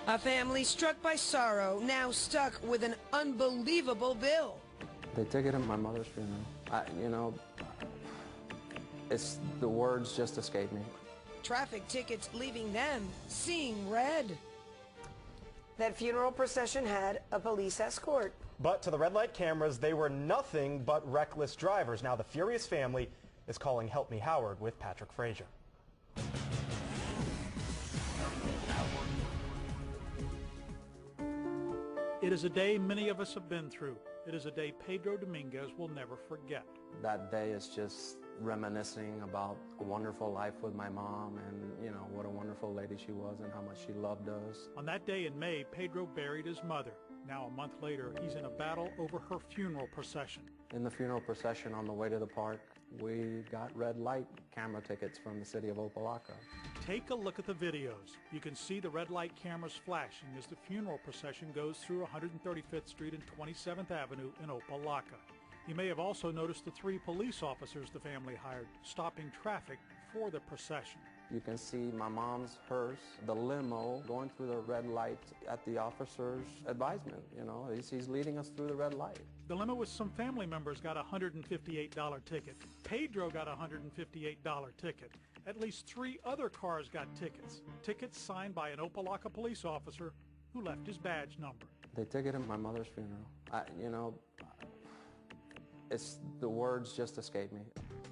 A family struck by sorrow, now stuck with an unbelievable bill. They ticketed my mother's funeral. The words just escape me. Traffic tickets leaving them seeing red. That funeral procession had a police escort. But to the red light cameras, they were nothing but reckless drivers. Now the furious family is calling Help Me Howard with Patrick Frazier. It is a day many of us have been through. It is a day Pedro Dominguez will never forget. That day is just reminiscing about a wonderful life with my mom and, what a wonderful lady she was and how much she loved us. On that day in May, Pedro buried his mother. Now, a month later, he's in a battle over her funeral procession. In the funeral procession on the way to the park, we got red light camera tickets from the city of Opa-locka. Take a look at the videos. You can see the red light cameras flashing as the funeral procession goes through 135th Street and 27th Avenue in Opa-locka. You may have also noticed the 3 police officers the family hired stopping traffic for the procession. You can see my mom's hearse, the limo, going through the red light at the officer's advisement. He's leading us through the red light. The limo with some family members got a $158 ticket. Pedro got a $158 ticket. At least 3 other cars got tickets. Tickets signed by an Opa-locka police officer who left his badge number. They ticketed my mother's funeral. The words just escape me.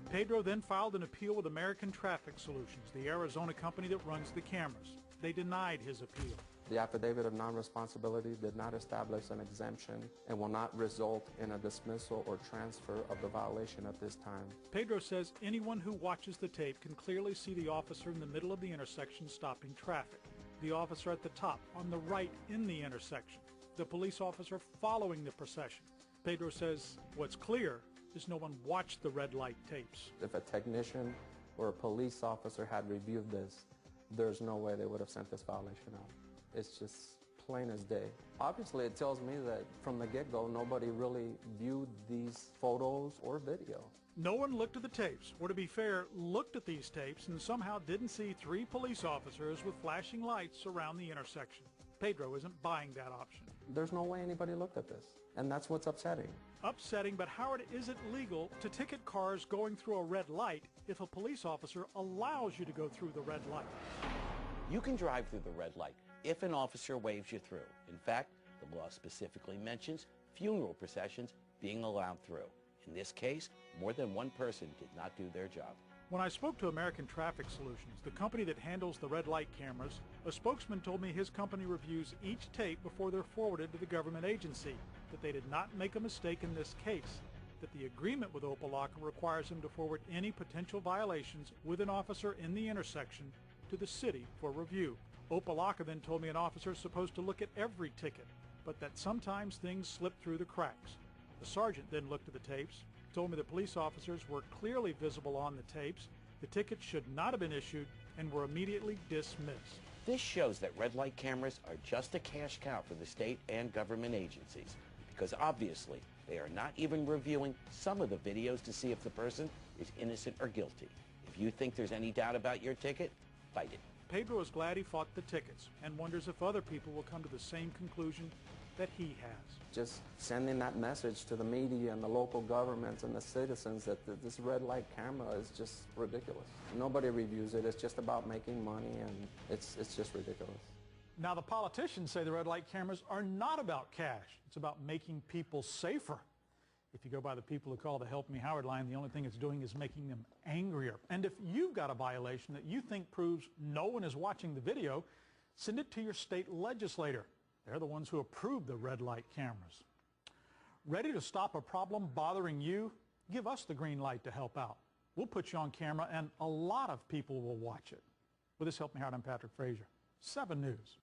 Pedro then filed an appeal with American Traffic Solutions, the Arizona company that runs the cameras. They denied his appeal. The affidavit of non-responsibility did not establish an exemption and will not result in a dismissal or transfer of the violation at this time. Pedro says anyone who watches the tape can clearly see the officer in the middle of the intersection stopping traffic, the officer at the top on the right in the intersection, the police officer following the procession. Pedro says what's clear is no one watched the red light tapes. If a technician or a police officer had reviewed this, there's no way they would have sent this violation out. It's just plain as day. Obviously, it tells me that from the get-go, nobody really viewed these photos or video. No one looked at the tapes, or to be fair, looked at these tapes and somehow didn't see 3 police officers with flashing lights around the intersection. Pedro isn't buying that option. There's no way anybody looked at this, and that's what's upsetting. Upsetting, but Howard, is it legal to ticket cars going through a red light if a police officer allows you to go through the red light? You can drive through the red light if an officer waves you through. In fact, the law specifically mentions funeral processions being allowed through. In this case, more than one person did not do their job. When I spoke to American Traffic Solutions, the company that handles the red light cameras, a spokesman told me his company reviews each tape before they're forwarded to the government agency, that they did not make a mistake in this case, that the agreement with Opa-locka requires them to forward any potential violations with an officer in the intersection to the city for review. Opa-locka then told me an officer is supposed to look at every ticket, but that sometimes things slip through the cracks. The sergeant then looked at the tapes, told me the police officers were clearly visible on the tapes, the tickets should not have been issued, and were immediately dismissed. This shows that red light cameras are just a cash cow for the state and government agencies, because obviously they are not even reviewing some of the videos to see if the person is innocent or guilty. If you think there's any doubt about your ticket, fight it. Pedro is glad he fought the tickets and wonders if other people will come to the same conclusion that he has. Just sending that message to the media and the local governments and the citizens that this red light camera is just ridiculous. Nobody reviews it. It's just about making money, and it's just ridiculous. Now, the politicians say the red light cameras are not about cash. It's about making people safer. If you go by the people who call the Help Me Howard line, the only thing it's doing is making them angrier. And if you've got a violation that you think proves no one is watching the video, send it to your state legislator. They're the ones who approve the red light cameras. Ready to stop a problem bothering you? Give us the green light to help out. We'll put you on camera and a lot of people will watch it. With this Help Me Howard, I'm Patrick Frazier, 7 News.